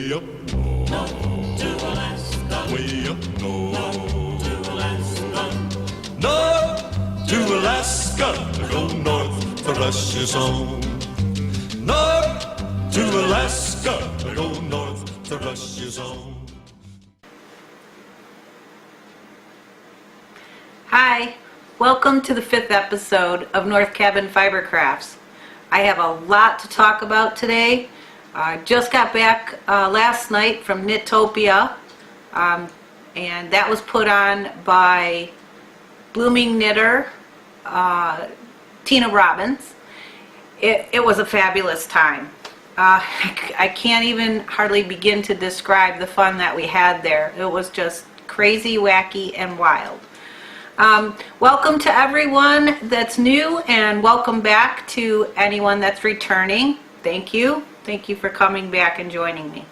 Way up north to Alaska. Way up north to Alaska. North to Alaska. Go north for Russia's home. North to Alaska. Go north to Russia's home. Hi, welcome to the 5th episode of North Cabin Fiber Crafts. I have a lot to talk about today. I just got back last night from Knitopia, and that was put on by Blooming Knitter, Tina Robbins. It was a fabulous time. I can't even hardly begin to describe the fun that we had there. It was just crazy, wacky, and wild. Welcome to everyone that's new, and welcome back to anyone that's returning. Thank you. Thank you for coming back and joining me.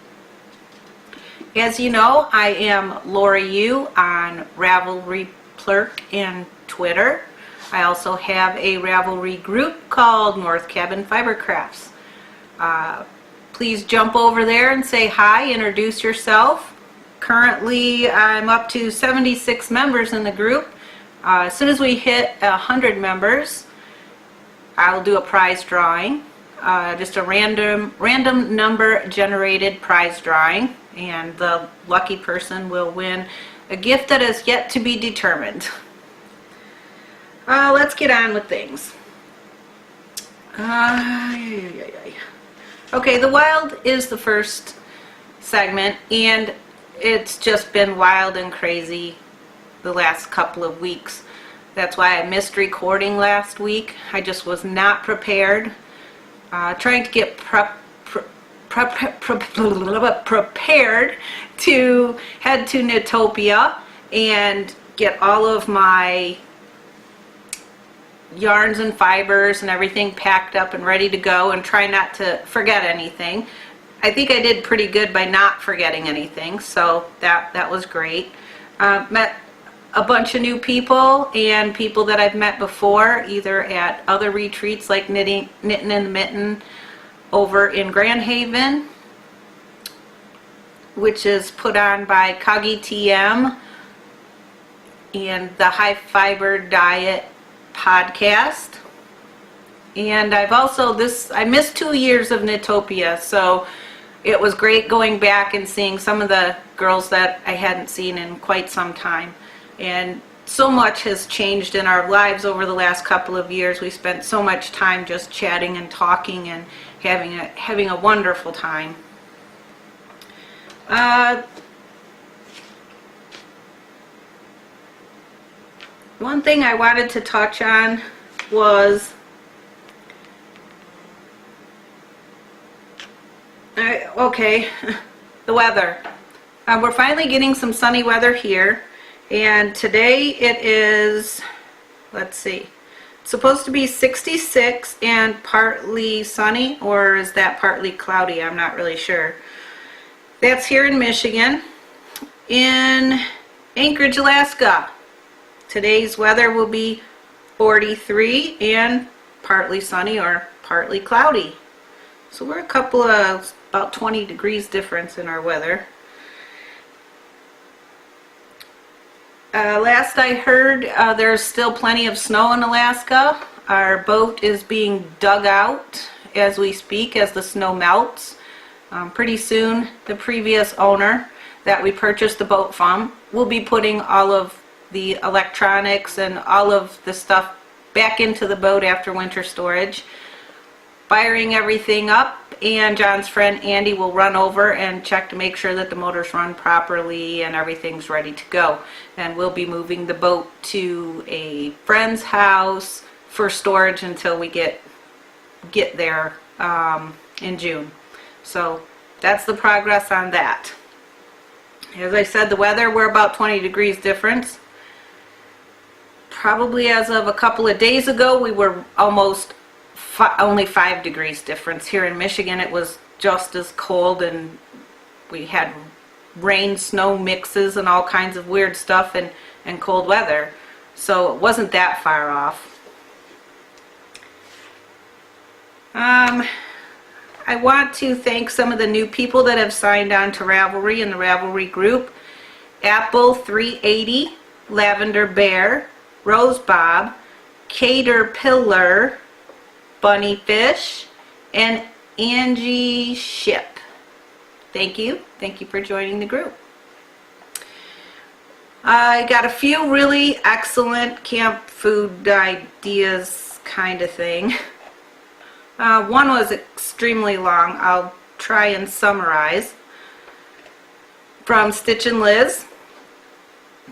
As you know, I am Laura Yu on Ravelry Plurk and Twitter. I also have a Ravelry group called North Cabin Fiber Crafts. Please jump over there and say hi, introduce yourself. Currently, I'm up to 76 members in the group. As soon as we hit 100 members, I'll do a prize drawing. Just a random number generated prize drawing, and the lucky person will win a gift that is yet to be determined. Let's get on with things. Okay, the wild is the first segment, and it's just been wild and crazy the last couple of weeks. That's why I missed recording last week. I just was not prepared. Trying to get prepared to head to Knitopia and get all of my yarns and fibers and everything packed up and ready to go, and try not to forget anything. I think I did pretty good by not forgetting anything, so that was great. Met a bunch of new people and people that I've met before, either at other retreats like Knitting in the Mitten over in Grand Haven, which is put on by Kagi TM and the High Fiber Diet podcast. And I've also, I missed 2 years of Knitopia, so it was great going back and seeing some of the girls that I hadn't seen in quite some time. And so much has changed in our lives over the last couple of years. We spent so much time just chatting and talking and having a wonderful time. One thing I wanted to touch on was the weather. We're finally getting some sunny weather here. And today it is, let's see, it's supposed to be 66 and partly sunny, or is that partly cloudy? I'm not really sure. That's here in Michigan. In Anchorage, Alaska, today's weather will be 43 and partly sunny or partly cloudy. So we're a couple of, about 20 degrees difference in our weather. Last I heard, there's still plenty of snow in Alaska. Our boat is being dug out as we speak, as the snow melts. Pretty soon, the previous owner that we purchased the boat from will be putting all of the electronics and all of the stuff back into the boat after winter storage, firing everything up, and John's friend Andy will run over and check to make sure that the motors run properly and everything's ready to go. And we'll be moving the boat to a friend's house for storage until we get there in June. So that's the progress on that. As I said, the weather, we're about 20 degrees difference. Probably as of a couple of days ago, we were almost only 5 degrees difference. Here in Michigan, it was just as cold, and we had rain snow mixes and all kinds of weird stuff, and cold weather, so it wasn't that far off. I want to thank some of the new people that have signed on to Ravelry in the Ravelry group. Apple 380, Lavender Bear, Rose Bob, Caterpillar, Bunny Fish, and Angie Ship. Thank you. Thank you for joining the group. I got a few really excellent camp food ideas kind of thing. One was extremely long. I'll try and summarize. From Stitch and Liz,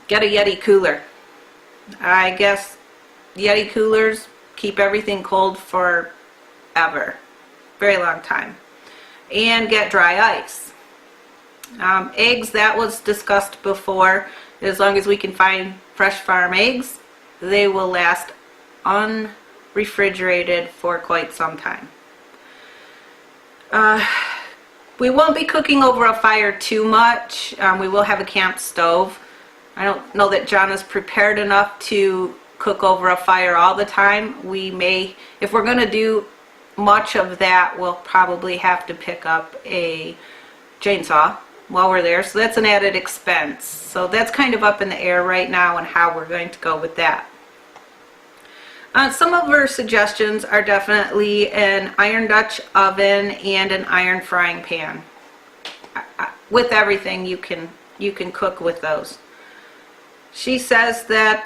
get a Yeti cooler. I guess Yeti coolers keep everything cold forever. Very long time. And get dry ice. Eggs, that was discussed before. As long as we can find fresh farm eggs, they will last unrefrigerated for quite some time. We won't be cooking over a fire too much. We will have a camp stove. I don't know that John is prepared enough to cook over a fire all the time. We may, if we're going to do much of that, we'll probably have to pick up a chainsaw while we're there. So that's an added expense. So that's kind of up in the air right now and how we're going to go with that. Some of our suggestions are definitely an iron Dutch oven and an iron frying pan. With everything, you can cook with those. She says that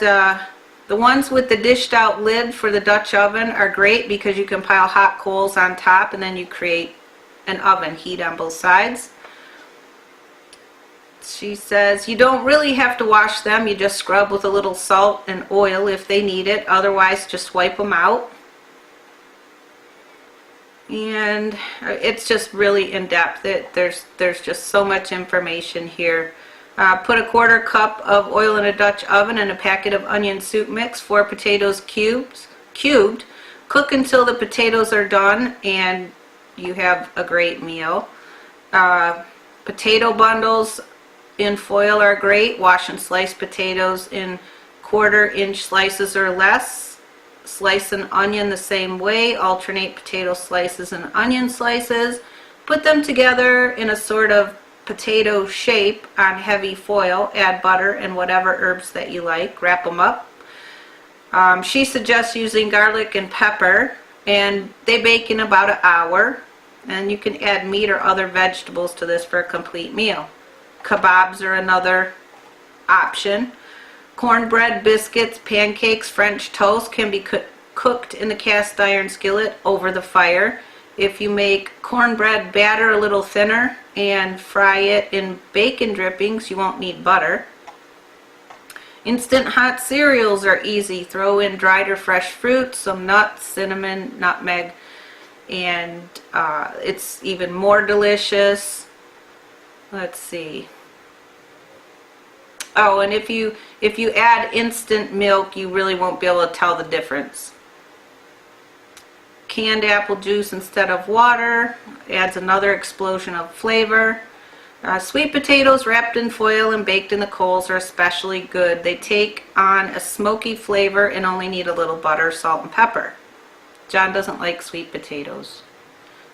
the ones with the dished out lid for the Dutch oven are great because you can pile hot coals on top and then you create an oven, heat on both sides. She says you don't really have to wash them, you just scrub with a little salt and oil if they need it, otherwise just wipe them out. And it's just really in depth. There's just so much information here. Put a 1/4 cup of oil in a Dutch oven and a packet of onion soup mix, 4 potatoes cubed. Cook until the potatoes are done and you have a great meal. Potato bundles in foil are great. Wash and slice potatoes in 1/4 inch slices or less. Slice an onion the same way. Alternate potato slices and onion slices. Put them together in a sort of potato shape on heavy foil. Add butter and whatever herbs that you like. Wrap them up. She suggests using garlic and pepper, and they bake in about an hour. And you can add meat or other vegetables to this for a complete meal. Kebabs are another option. Cornbread, biscuits, pancakes, French toast can be cooked in the cast iron skillet over the fire. If you make cornbread batter a little thinner and fry it in bacon drippings, you won't need butter. Instant hot cereals are easy. Throw in dried or fresh fruit, some nuts, cinnamon, nutmeg, and it's even more delicious. Let's see. Oh, and if you add instant milk, you really won't be able to tell the difference. Canned apple juice instead of water adds another explosion of flavor. Sweet potatoes wrapped in foil and baked in the coals are especially good. They take on a smoky flavor and only need a little butter, salt, and pepper. John doesn't like sweet potatoes,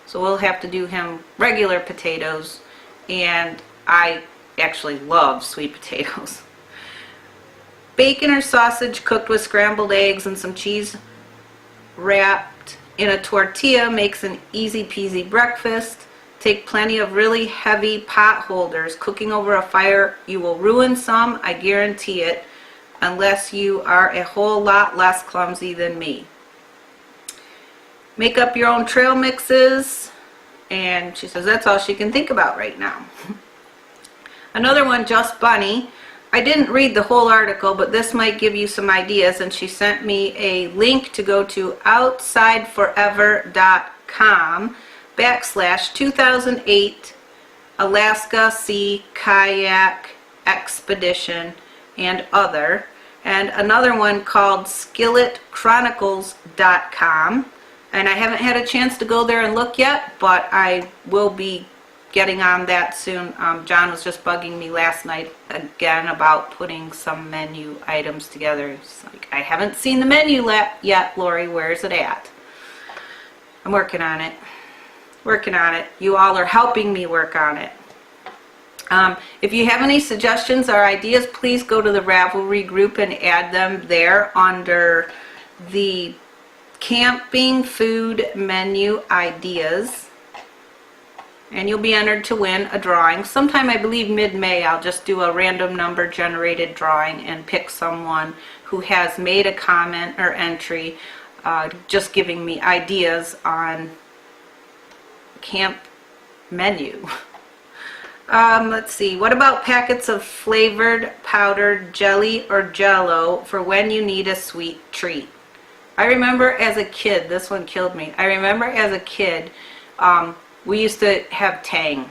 so we'll have to do him regular potatoes, and I actually love sweet potatoes. Bacon or sausage cooked with scrambled eggs and some cheese wrapped in a tortilla makes an easy peasy breakfast. Take plenty of really heavy pot holders. Cooking over a fire, you will ruin some, I guarantee it, unless you are a whole lot less clumsy than me. Make up your own trail mixes, and she says that's all she can think about right now. Another one, Just Bunny. I didn't read the whole article, but this might give you some ideas, and she sent me a link to go to outsideforever.com/2008 Alaska Sea Kayak Expedition and other, and another one called skilletchronicles.com, and I haven't had a chance to go there and look yet, but I will be getting on that soon. John was just bugging me last night again about putting some menu items together. It's like, I haven't seen the menu yet, Lori. Where's it at? I'm working on it. working on it. You all are helping me work on it. If you have any suggestions or ideas, please go to the Ravelry group and add them there under the camping food menu ideas. And you'll be entered to win a drawing. Sometime, I believe mid-May, I'll just do a random number generated drawing and pick someone who has made a comment or entry just giving me ideas on camp menu. Let's see, what about packets of flavored powdered jelly or jello for when you need a sweet treat? I remember as a kid, this one killed me. I remember as a kid, we used to have Tang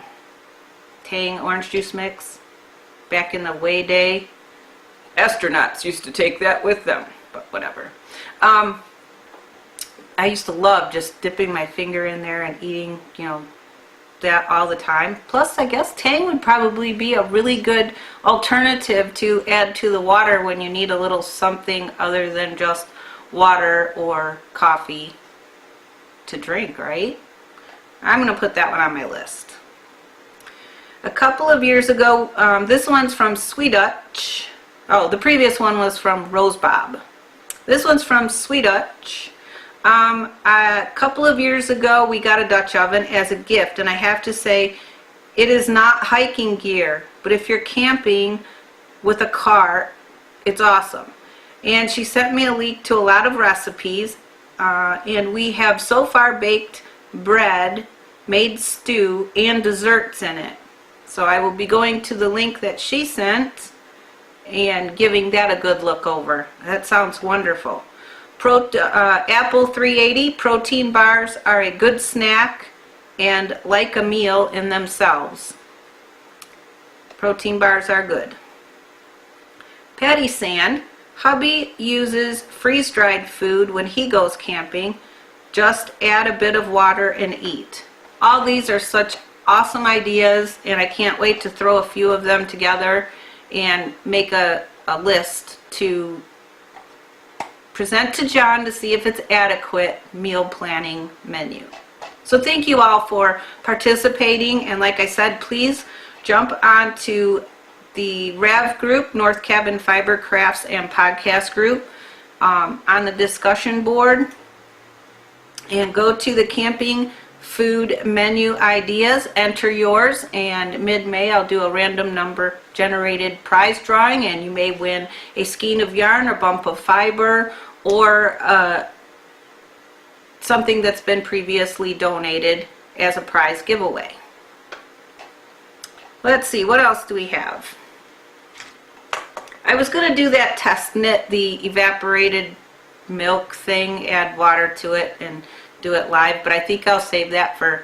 orange juice mix back in the way day. Astronauts used to take that with them, but whatever. I used to love just dipping my finger in there and eating, that all the time. Plus, I guess Tang would probably be a really good alternative to add to the water when you need a little something other than just water or coffee to drink, right? I'm going to put that one on my list. A couple of years ago, this one's from Sweet Dutch. Oh, the previous one was from Rose Bob. This one's from Sweet Dutch. A couple of years ago, we got a Dutch oven as a gift, and I have to say, it is not hiking gear, but if you're camping with a car, it's awesome. And she sent me a link to a lot of recipes, and we have so far baked bread, made stew, and desserts in it. So I will be going to the link that she sent and giving that a good look over. That sounds wonderful. Apple 380 protein bars are a good snack and like a meal in themselves. Protein bars are good. Patty Sand, hubby uses freeze-dried food when he goes camping. Just add a bit of water and eat. All these are such awesome ideas, and I can't wait to throw a few of them together and make a list to present to John to see if it's adequate meal planning menu. So thank you all for participating, and like I said, please jump onto the RAV group, North Cabin Fiber Crafts and Podcast group, on the discussion board, and go to the camping food menu ideas, enter yours, and mid-May I'll do a random number generated prize drawing, and you may win a skein of yarn or bump of fiber or something that's been previously donated as a prize giveaway. Let's see, what else do we have? I was going to do that test knit, the evaporated milk thing, add water to it and do it live, but I think I'll save that for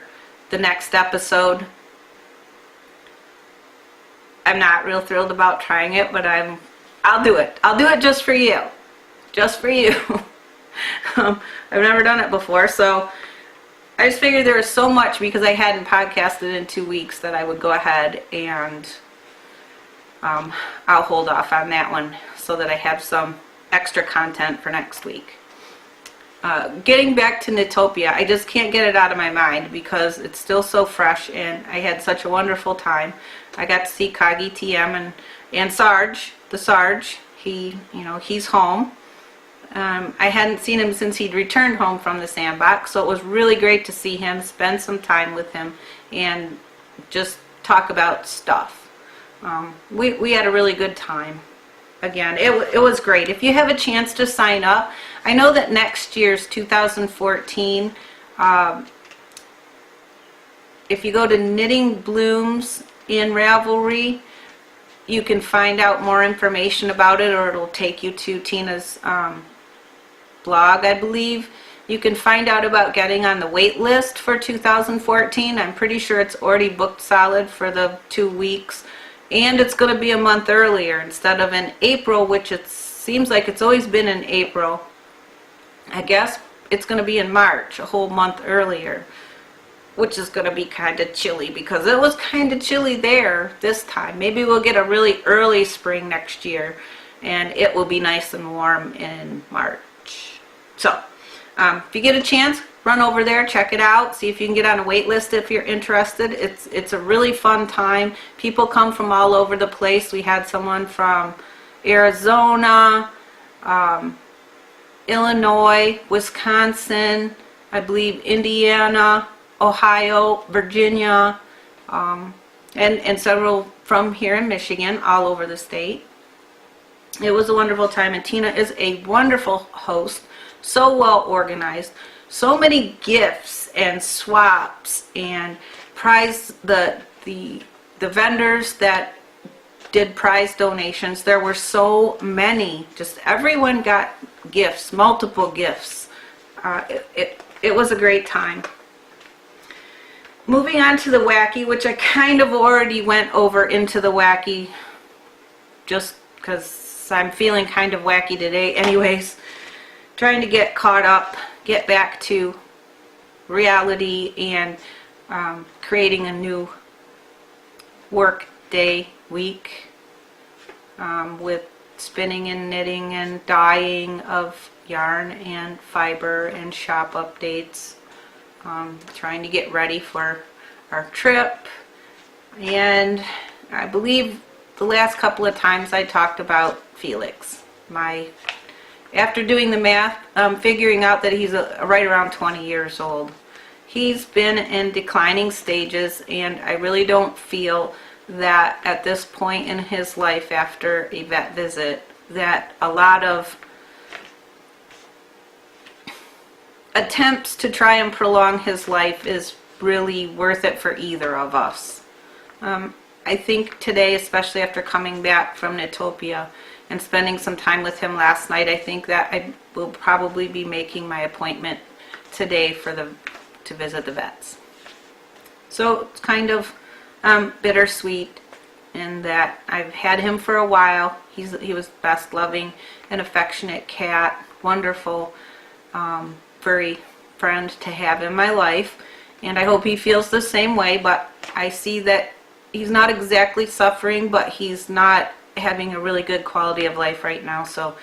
the next episode. I'm not real thrilled about trying it, but I'll do it. I'll do it just for you. Just for you. I've never done it before, so I just figured there was so much, because I hadn't podcasted in 2 weeks, that I would go ahead and I'll hold off on that one so that I have some extra content for next week. Getting back to Knitopia, I just can't get it out of my mind because it's still so fresh, and I had such a wonderful time. I got to see Kagi TM and Sarge, the Sarge. He's home. I hadn't seen him since he'd returned home from the sandbox, so it was really great to see him, spend some time with him, and just talk about stuff. We had a really good time. Again, it was great. If you have a chance to sign up, I know that next year's 2014, if you go to Knitting Blooms in Ravelry, you can find out more information about it, or it'll take you to Tina's blog, I believe. You can find out about getting on the wait list for 2014. I'm pretty sure it's already booked solid for the 2 weeks. And it's going to be a month earlier instead of in April, which it seems like it's always been in April. I guess it's going to be in March, a whole month earlier, which is going to be kind of chilly because it was kind of chilly there this time. Maybe we'll get a really early spring next year, and it will be nice and warm in March. So, if you get a chance, run over there, check it out, see if you can get on a wait list if you're interested. It's a really fun time. People come from all over the place. We had someone from Arizona, Illinois, Wisconsin, I believe Indiana, Ohio, Virginia, and several from here in Michigan, all over the state. It was a wonderful time, and Tina is a wonderful host, so well organized, so many gifts and swaps, and the vendors that did prize donations. There were so many. Just everyone got gifts, multiple gifts. It was a great time. Moving on to the wacky, which I kind of already went over into the wacky just because I'm feeling kind of wacky today anyways. Trying to get caught up, get back to reality, and creating a new work day week with spinning and knitting and dyeing of yarn and fiber and shop updates. Trying to get ready for our trip, and I believe the last couple of times I talked about Felix. After doing the math, figuring out that he's right around 20 years old. He's been in declining stages, and I really don't feel that at this point in his life after a vet visit that a lot of attempts to try and prolong his life is really worth it for either of us. I think today, especially after coming back from Knitopia and spending some time with him last night, I think that I will probably be making my appointment today to visit the vets. So it's kind of bittersweet in that I've had him for a while. He was best loving and affectionate cat, wonderful furry friend to have in my life, and I hope he feels the same way. But I see that he's not exactly suffering, but he's not having a really good quality of life right now, so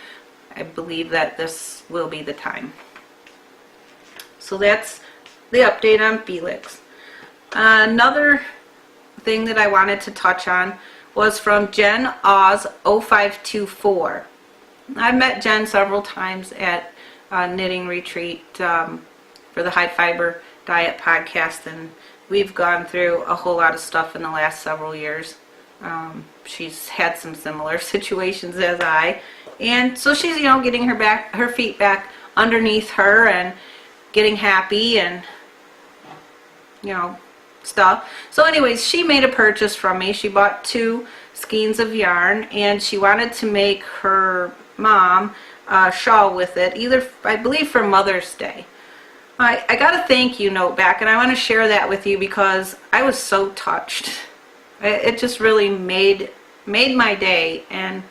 I believe that this will be the time. So that's the update on Felix. Another thing that I wanted to touch on was from Jen Oz 0524. I've met Jen several times at knitting retreat for the High Fiber Diet podcast, and we've gone through a whole lot of stuff in the last several years. She's had some similar situations as I, and so she's getting her feet back underneath her and getting happy and stuff. So anyways, she made a purchase from me. She bought 2 skeins of yarn, and she wanted to make her mom a shawl with it, either I believe for Mother's Day. I got a thank you note back, and I want to share that with you because I was so touched. It just really made my day, and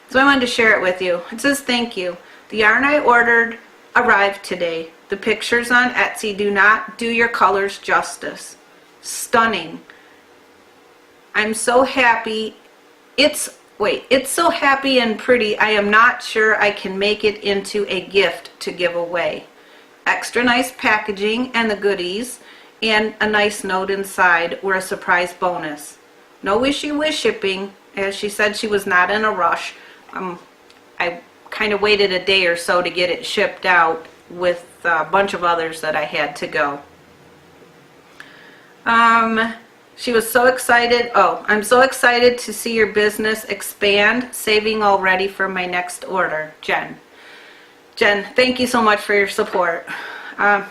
so I wanted to share it with you. It says, "Thank you. The yarn I ordered arrived today. The pictures on Etsy do not do your colors justice. Stunning. I'm so happy. It's so happy and pretty. I am not sure I can make it into a gift to give away. Extra nice packaging and the goodies, and a nice note inside were a surprise bonus. No issue with shipping, as she said she was not in a rush. I kind of waited a day or so to get it shipped out with a bunch of others that I had to go." She was so excited. "Oh, I'm so excited to see your business expand, saving already for my next order, Jen." Jen, thank you so much for your support. I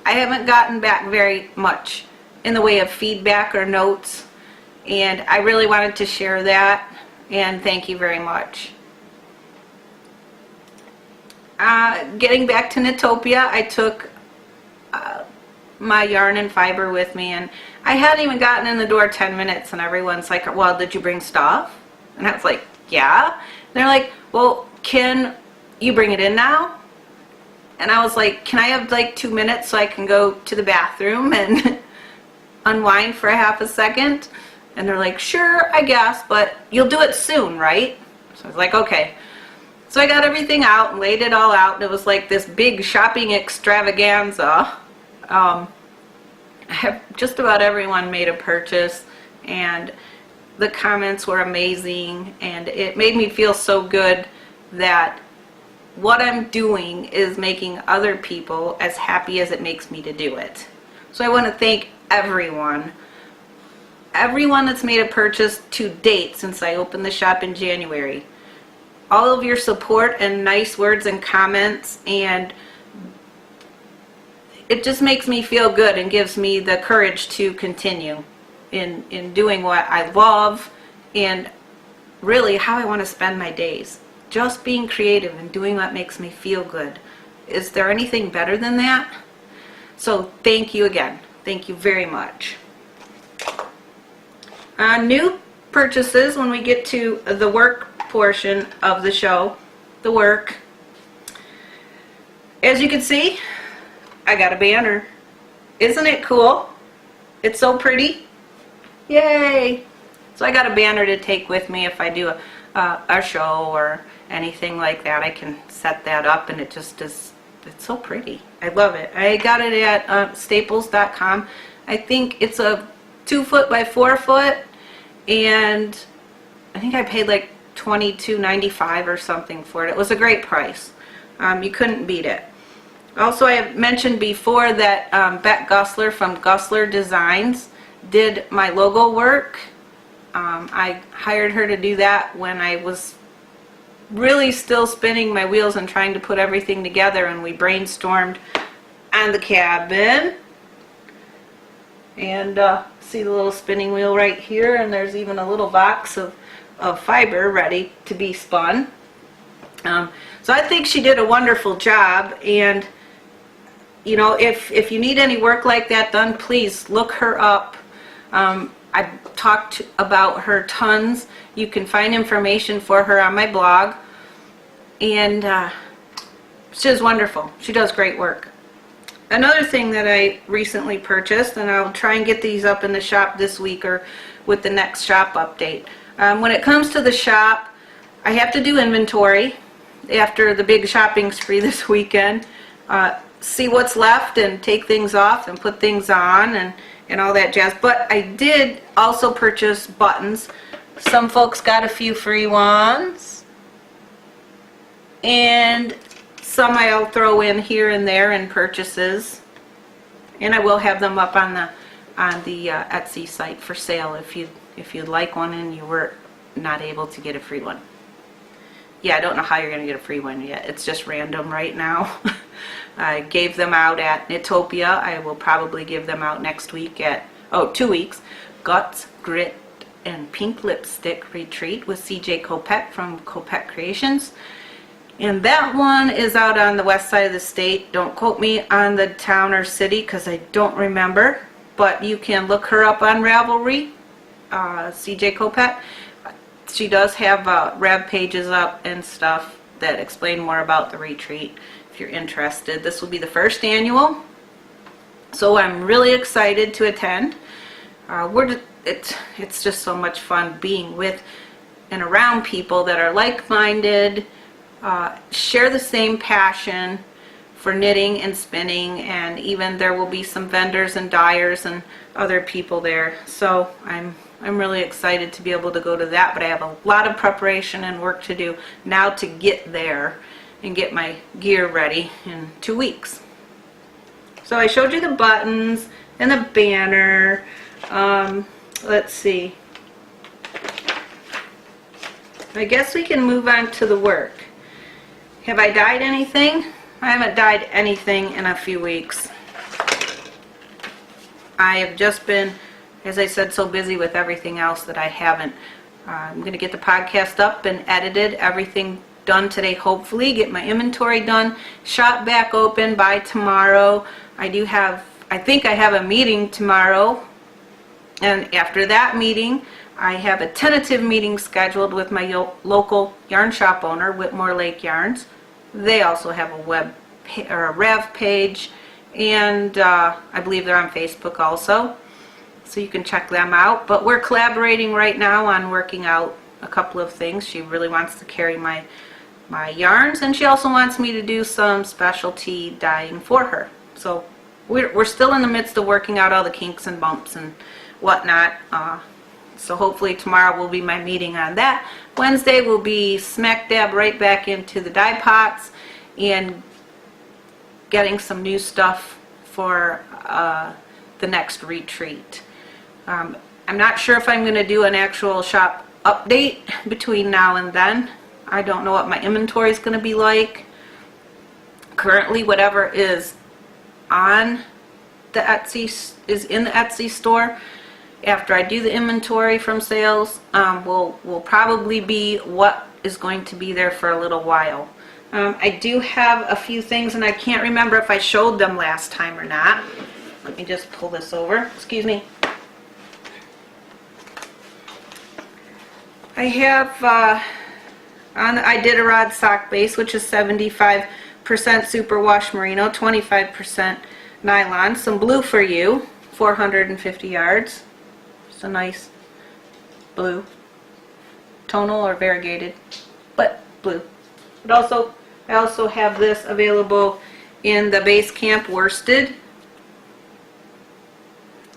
haven't gotten back very much in the way of feedback or notes, and I really wanted to share that, and thank you very much. Getting back to Knitopia, I took my yarn and fiber with me, and I hadn't even gotten in the door 10 minutes, and everyone's like, "Well, did you bring stuff?" And I was like, "Yeah." And they're like, "Well, can you bring it in now?" And I was like, "Can I have like 2 minutes so I can go to the bathroom and unwind for a half a second?" And they're like, "Sure, I guess, but you'll do it soon, right?" So I was like, "Okay." So I got everything out and laid it all out, and it was like this big shopping extravaganza. Just about everyone made a purchase, and the comments were amazing, and it made me feel so good that what I'm doing is making other people as happy as it makes me to do it. So I want to thank everyone that's made a purchase to date since I opened the shop in January. All of your support and nice words and comments, and it just makes me feel good and gives me the courage to continue in doing what I love and really how I want to spend my days. Just being creative and doing what makes me feel good. Is there anything better than that? So thank you again. Thank you very much. New purchases when we get to the work portion of the show, the work. As you can see, I got a banner. Isn't it cool? It's so pretty. Yay! So I got a banner to take with me if I do a show or anything like that. I can set that up, and it just is, it's so pretty. I love it. I got it at staples.com. I think it's a 2 foot by 4 foot, and I think I paid like $22.95 or something for it. It was a great price. You couldn't beat it. Also, I have mentioned before that Beck Gussler from Gussler Designs did my logo work. I hired her to do that when I was really still spinning my wheels and trying to put everything together, and we brainstormed on the cabin. And see the little spinning wheel right here, and there's even a little box of fiber ready to be spun. So I think she did a wonderful job, and you know, if you need any work like that done, please look her up. I've talked about her tons. You can find information for her on my blog, and she's wonderful. She does great work. Another thing that I recently purchased, and I'll try and get these up in the shop this week or with the next shop update. When it comes to the shop, I have to do inventory after the big shopping spree this weekend. See what's left and take things off and put things on and all that jazz. But I did also purchase buttons. Some folks got a few free ones, and some I'll throw in here and there in purchases, and I will have them up on the Etsy site for sale if you'd like one and you were not able to get a free one. Yeah, I don't know how you're going to get a free one yet. It's just random right now. I gave them out at Knitopia. I will probably give them out next week at, 2 weeks. Guts, Grit, and Pink Lipstick Retreat with CJ Kopet from Kopet Creations. And that one is out on the west side of the state. Don't quote me on the town or city because I don't remember. But you can look her up on Ravelry, CJ Kopet. She does have Rev pages up and stuff that explain more about the retreat if you're interested. This will be the first annual, so I'm really excited to attend. It's just so much fun being with and around people that are like-minded, share the same passion for knitting and spinning, and even there will be some vendors and dyers and other people there. So I'm really excited to be able to go to that, but I have a lot of preparation and work to do now to get there and get my gear ready in 2 weeks. So I showed you the buttons and the banner. Let's see. I guess we can move on to the work. Have I dyed anything? I haven't dyed anything in a few weeks. I have just been, as I said, so busy with everything else that I haven't. I'm going to get the podcast up and edited, everything done today, hopefully, get my inventory done, shop back open by tomorrow. I think I have a meeting tomorrow, and after that meeting, I have a tentative meeting scheduled with my local yarn shop owner, Whitmore Lake Yarns. They also have a Rev page, and I believe they're on Facebook also. So you can check them out. But we're collaborating right now on working out a couple of things. She really wants to carry my my yarns, and she also wants me to do some specialty dyeing for her. So we're still in the midst of working out all the kinks and bumps and whatnot. So hopefully tomorrow will be my meeting on that. Wednesday will be smack dab right back into the dye pots and getting some new stuff for the next retreat. I'm not sure if I'm going to do an actual shop update between now and then. I don't know what my inventory is going to be like. Currently, whatever is on the Etsy is in the Etsy store. After I do the inventory from sales, will probably be what is going to be there for a little while. I do have a few things, and I can't remember if I showed them last time or not. Let me just pull this over. Excuse me. I have on the Iditarod sock base, which is 75% superwash merino, 25% nylon, some blue for you, 450 yards. It's a nice blue, tonal or variegated, but blue. But also, I also have this available in the Base Camp worsted.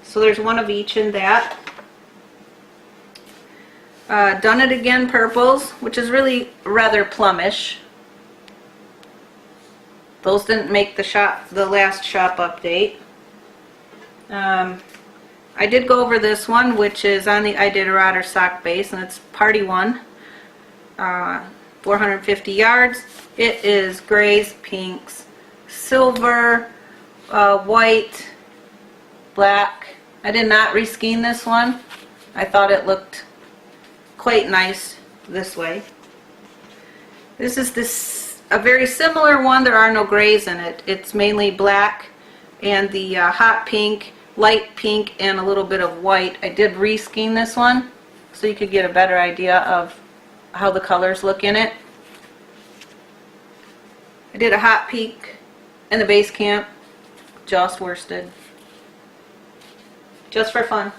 So there's one of each in that. Done It Again purples, which is really rather plumish. Those didn't make the last shop update. I did go over this one, which is on the Iditarod sock base, and it's Party 1, 450 yards. It is grays, pinks, silver, white, black. I did not reskein this one. I thought it looked quite nice this way. This is a very similar one. There are no grays in it. It's mainly black and the hot pink, light pink, and a little bit of white. I did reskein this one so you could get a better idea of how the colors look in it. I did a hot pink in the Base Camp, just worsted, just for fun.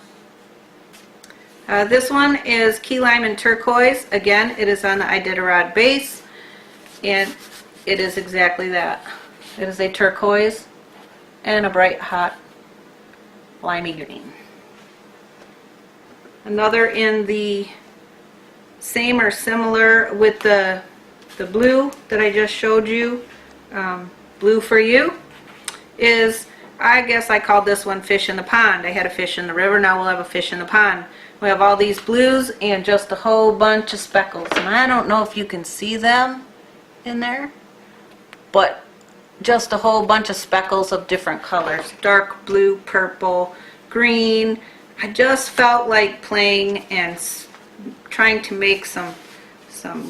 This one is key lime and turquoise. Again, it is on the Iditarod base, and it is exactly that. It is a turquoise and a bright hot limey green. Another in the same or similar with the blue that I just showed you, blue for you, is, I guess I called this one fish in the pond. I had a fish in the river, now we'll have a fish in the pond. We have all these blues and just a whole bunch of speckles, and I don't know if you can see them in there, but just a whole bunch of speckles of different colors, dark blue, purple, green. I just felt like playing and trying to make some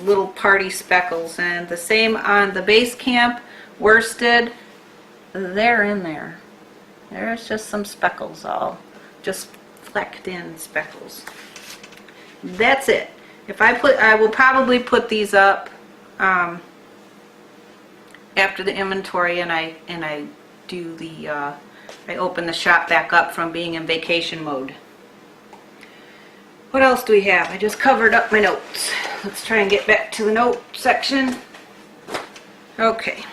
little party speckles, and the same on the Base Camp worsted. They're in there. There's just some speckles, all just flecked in speckles. That's it. I will probably put these up after the inventory, and I do the I open the shop back up from being in vacation mode. What else do we have? I just covered up my notes. Let's try and get back to the note section. Okay.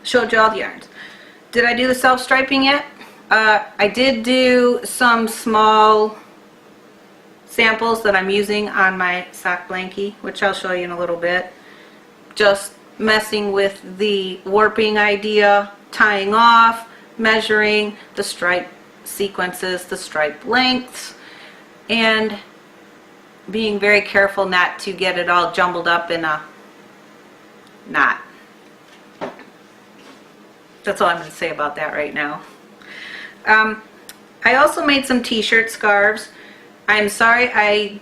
Showed you all the yarns. Did I do the self-striping yet? I did do some small samples that I'm using on my sock blankie, which I'll show you in a little bit. Just messing with the warping idea, tying off, measuring the stripe sequences, the stripe lengths, and being very careful not to get it all jumbled up in a knot. That's all I'm going to say about that right now. I also made some t-shirt scarves. I'm sorry I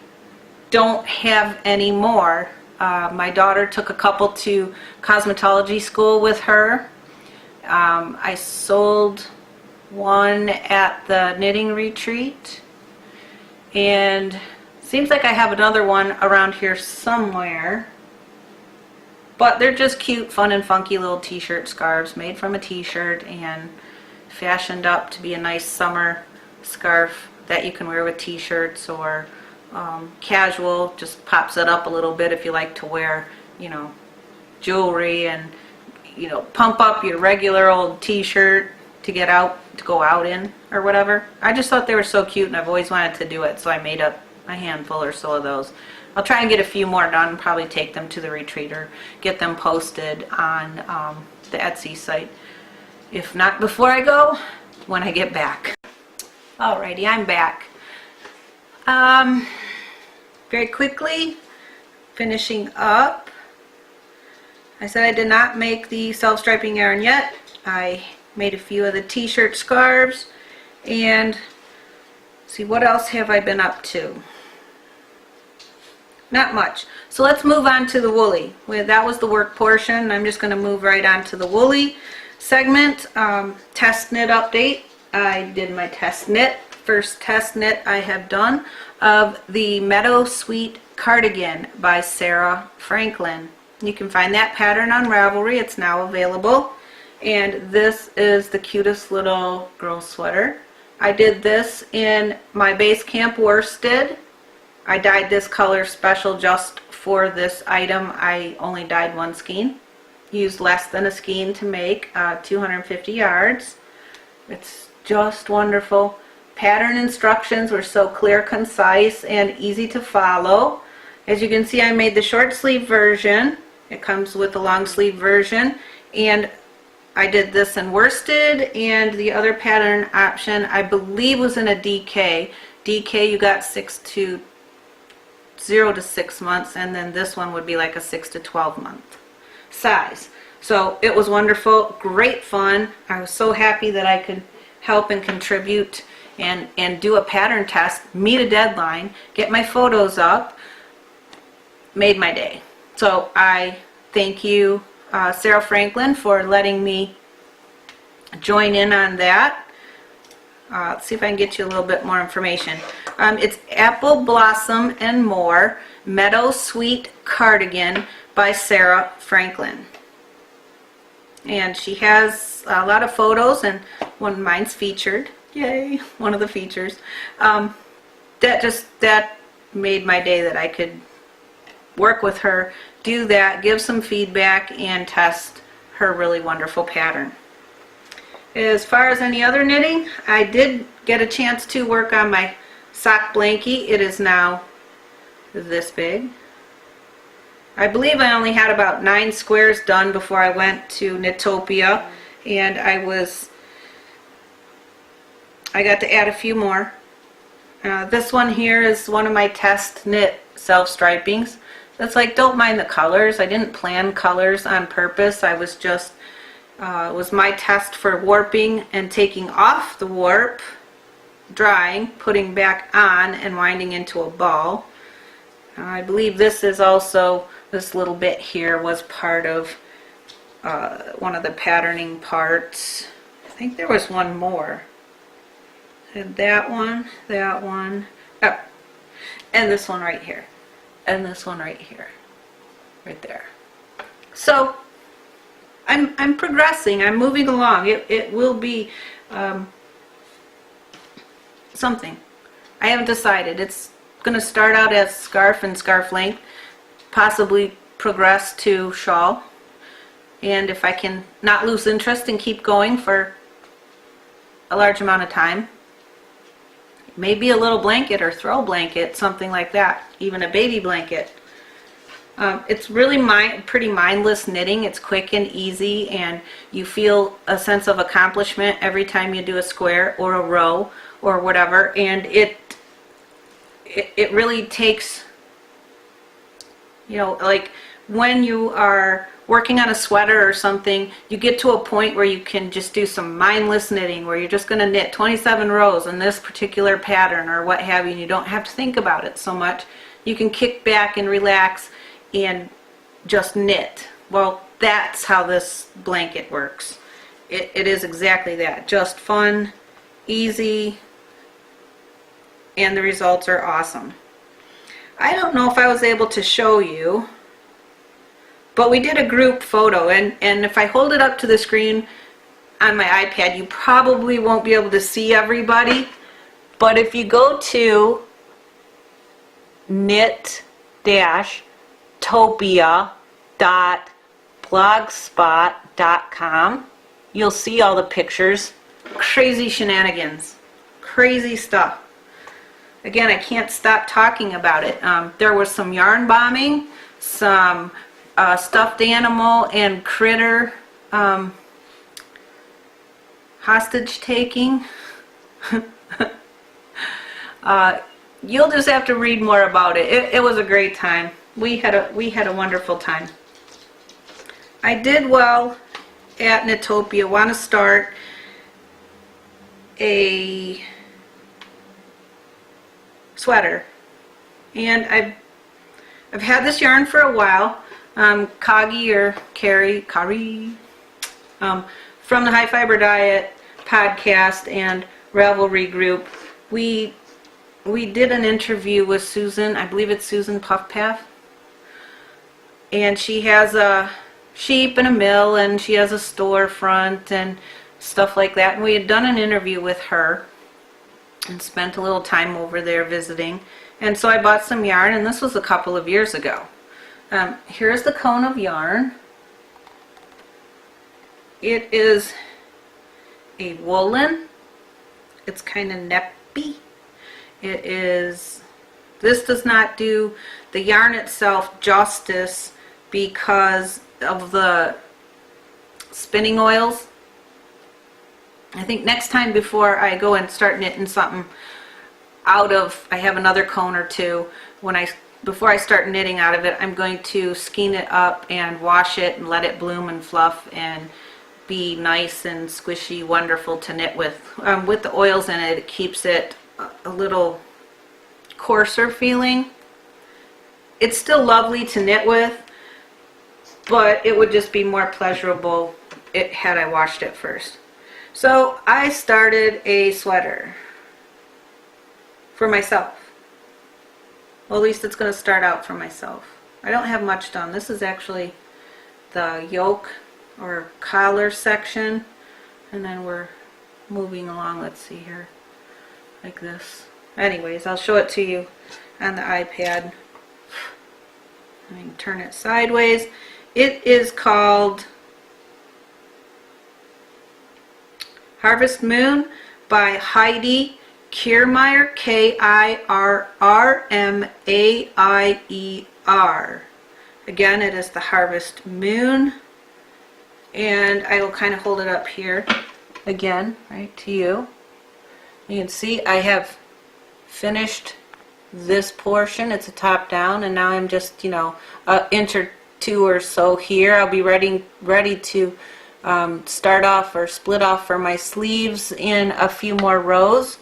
don't have any more. My daughter took a couple to cosmetology school with her. I sold one at the knitting retreat, and seems like I have another one around here somewhere. But they're just cute, fun, and funky little t-shirt scarves made from a t-shirt and fashioned up to be a nice summer scarf that you can wear with t-shirts or casual, just pops it up a little bit if you like to wear, you know, jewelry and, you know, pump up your regular old t-shirt to get out, to go out in or whatever. I just thought they were so cute and I've always wanted to do it, so I made up a handful or so of those. I'll try and get a few more done, probably take them to the retreat or get them posted on the Etsy site. If not before I go, when I get back. Alrighty, I'm back. Very quickly, finishing up. I said I did not make the self-striping yarn yet. I made a few of the t-shirt scarves, and see, what else have I been up to? Not much. So let's move on to the woolly. That was the work portion. I'm just going to move right on to the woolly segment. Test knit update. I did my test knit. First test knit I have done of the Meadow Sweet cardigan by Sarah Franklin. You can find that pattern on Ravelry. It's now available. And this is the cutest little girl sweater. I did this in my base camp worsted. I dyed this color special just for this item. I only dyed one skein. Used less than a skein to make 250 yards. It's just wonderful. Pattern instructions were so clear, concise, and easy to follow. As you can see, I made the short sleeve version. It comes with the long sleeve version, and I did this in worsted, and the other pattern option I believe was in a DK. DK you got 0 to 6 months, and then this one would be like a 6 to 12 month size. So it was wonderful, great fun. I was so happy that I could help and contribute and do a pattern test, meet a deadline, get my photos up. Made my day. So I thank you, Sarah Franklin, for letting me join in on that. Let's see if I can get you a little bit more information. It's Apple Blossom and More Meadow Sweet Cardigan by Sarah Franklin. And she has a lot of photos, and one of mine's featured. Yay, one of the features. That made my day that I could work with her, do that, give some feedback, and test her really wonderful pattern. As far as any other knitting, I did get a chance to work on my sock blankie. It is now this big. I believe I only had about 9 squares done before I went to Knitopia, and I got to add a few more. This one here is one of my test knit self-stripings. It's like, don't mind the colors. I didn't plan colors on purpose. I was just, it was my test for warping and taking off the warp, drying, putting back on, and winding into a ball. I believe this is also, this little bit here was part of one of the patterning parts. I think there was one more. And that one, oh, and this one right here. And this one right here, right there. So I'm progressing. I'm moving along. It will be something. I haven't decided. It's going to start out as scarf and scarf length, possibly progress to shawl. And if I can not lose interest and keep going for a large amount of time, maybe a little blanket or throw blanket, something like that, even a baby blanket. It's really pretty mindless knitting. It's quick and easy, and you feel a sense of accomplishment every time you do a square or a row or whatever, and it really takes, you know, like when you are working on a sweater or something, you get to a point where you can just do some mindless knitting, where you're just going to knit 27 rows in this particular pattern or what have you, and you don't have to think about it so much. You can kick back and relax and just knit. Well, that's how this blanket works. It is exactly that. Just fun, easy, and the results are awesome. I don't know if I was able to show you, but we did a group photo, and if I hold it up to the screen on my iPad, you probably won't be able to see everybody. But if you go to knit-topia.blogspot.com. You'll see all the pictures. Crazy shenanigans. Crazy stuff. Again, I can't stop talking about it. There was some yarn bombing, some stuffed animal and critter hostage taking. You'll just have to read more about it. It was a great time. We had a wonderful time. I did well at Knitopia. Want to start a sweater, and I've had this yarn for a while. Kagi or Kari from the High Fiber Diet podcast and Ravelry group, we did an interview with Susan. I believe it's Susan Puffpath, and she has a sheep and a mill, and she has a storefront and stuff like that. And we had done an interview with her and spent a little time over there visiting. And so I bought some yarn, and this was a couple of years ago. Here's the cone of yarn. It is a woolen. It's kind of neppy. This does not do the yarn itself justice because of the spinning oils. I think next time before I go and start knitting something out of, I have another cone or two, before I start knitting out of it, I'm going to skein it up and wash it and let it bloom and fluff and be nice and squishy, wonderful to knit with. With the oils in it, it keeps it a little coarser feeling. It's still lovely to knit with, but it would just be more pleasurable had I washed it first. So I started a sweater for myself. Well, at least it's going to start out for myself. I don't have much done. This is actually the yoke or collar section, and then we're moving along, let's see here, like this. Anyways, I'll show it to you on the iPad. I can turn it sideways. It is called Harvest Moon by Heidi Kiermaier, Kirrmaier. Again, it is the Harvest Moon, and I will kind of hold it up here again, right to you. You can see I have finished this portion. It's a top down, and now I'm just, an inch or two or so here. I'll be ready to start off or split off for my sleeves in a few more rows.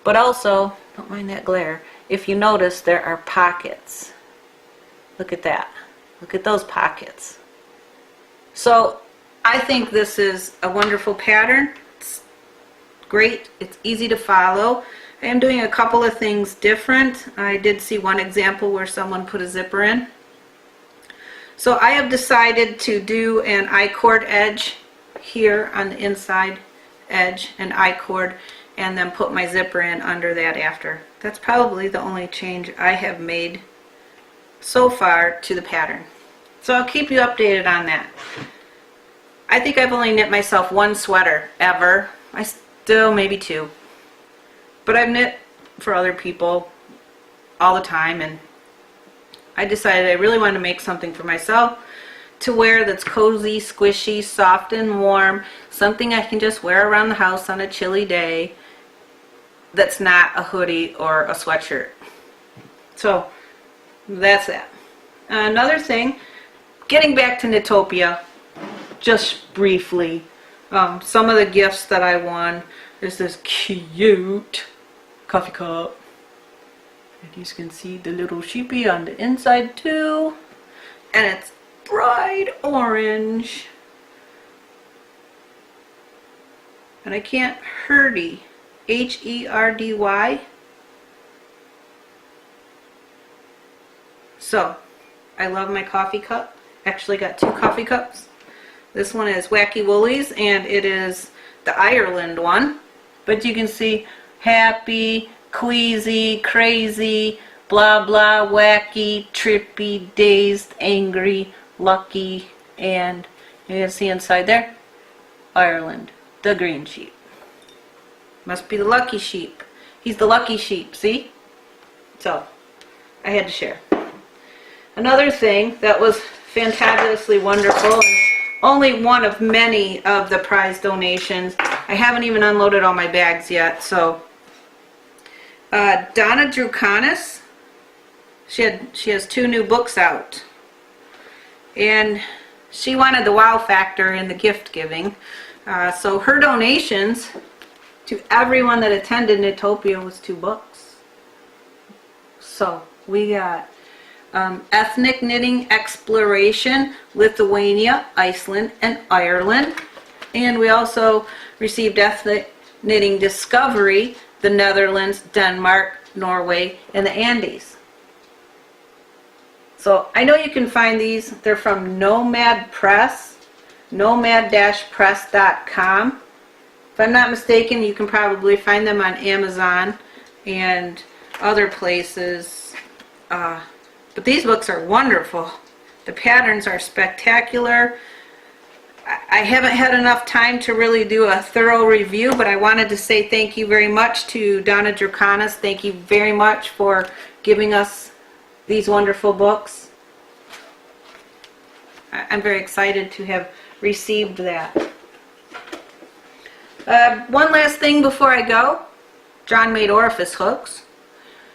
But also, don't mind that glare, if you notice there are pockets. Look at that. Look at those pockets. So I think this is a wonderful pattern. It's great. It's easy to follow. I am doing a couple of things different. I did see one example where someone put a zipper in. So I have decided to do an I-cord edge here on the inside edge, an I-cord, and then put my zipper in under that after. That's probably the only change I have made so far to the pattern. So I'll keep you updated on that. I think I've only knit myself one sweater ever. Maybe two. But I've knit for other people all the time, and I decided I really wanted to make something for myself to wear that's cozy, squishy, soft and warm, something I can just wear around the house on a chilly day that's not a hoodie or a sweatshirt. So that's that. Another thing, getting back to Knitopia, just briefly, some of the gifts that I won is this cute coffee cup. And you can see the little sheepy on the inside too. And it's bright orange. And I can't herdy. H-E-R-D-Y. So, I love my coffee cup. Actually got two coffee cups. This one is Wacky Woolies, and it is the Ireland one. But you can see happy, queasy, crazy, blah blah, wacky, trippy, dazed, angry, lucky, and you can see inside there, Ireland, the green sheep. Must be the lucky sheep. He's the lucky sheep, see? So, I had to share. Another thing that was fantabulously wonderful, and only one of many of the prize donations. I haven't even unloaded all my bags yet, so Donna Drukanis, she has 2 new books out, and she wanted the wow factor in the gift giving, so her donations to everyone that attended Knitopia was 2 books. So we got Ethnic Knitting Exploration, Lithuania, Iceland, and Ireland. And we also received Ethnic Knitting Discovery, the Netherlands, Denmark, Norway, and the Andes. So I know you can find these. They're from Nomad Press, nomad-press.com. If I'm not mistaken, you can probably find them on Amazon and other places. But these books are wonderful. The patterns are spectacular. I haven't had enough time to really do a thorough review, but I wanted to say thank you very much to Donna Drukanis. Thank you very much for giving us these wonderful books. I'm very excited to have received that. One last thing before I go. John made orifice hooks.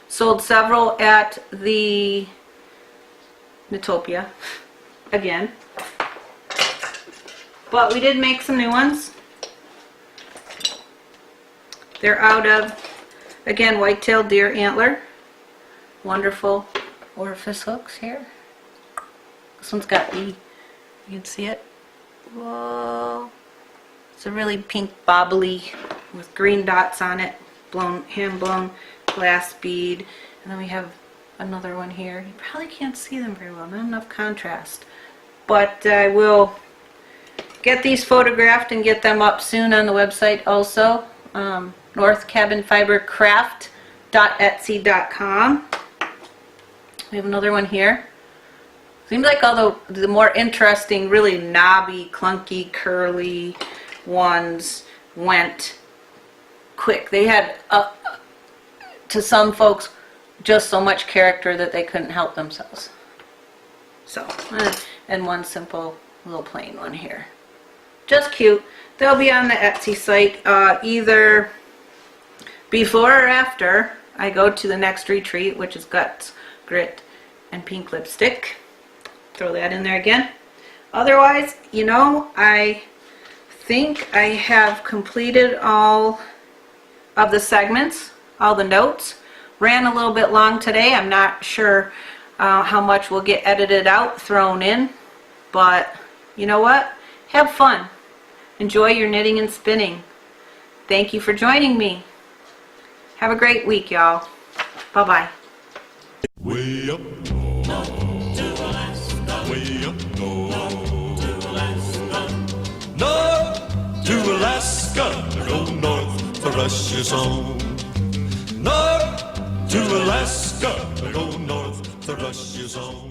Sold several at the Knitopia again. But we did make some new ones. They're out of, again, white-tailed deer antler. Wonderful orifice hooks here. This one's got you can see it. Whoa. It's a really pink bobbly with green dots on it. Hand-blown glass bead. And then we have another one here. You probably can't see them very well, not enough contrast. But I will get these photographed and get them up soon on the website also. northcabinfibercraft.etsy.com. We have another one here. Seems like all the more interesting, really knobby, clunky, curly ones went quick. They had, to some folks, just so much character that they couldn't help themselves. So, and one simple little plain one here. Just cute. They'll be on the Etsy site either before or after I go to the next retreat, which is Guts, Grit, and Pink Lipstick. Throw that in there again. Otherwise, you know, I think I have completed all of the segments, all the notes. Ran a little bit long today. I'm not sure how much will get edited out, thrown in, but you know what? Have fun. Enjoy your knitting and spinning. Thank you for joining me. Have a great week, y'all. Bye-bye. Way up north to Alaska. Way up north to Alaska. North to Alaska. Go north for Russia's home. North to Alaska. Go north for Russia's home.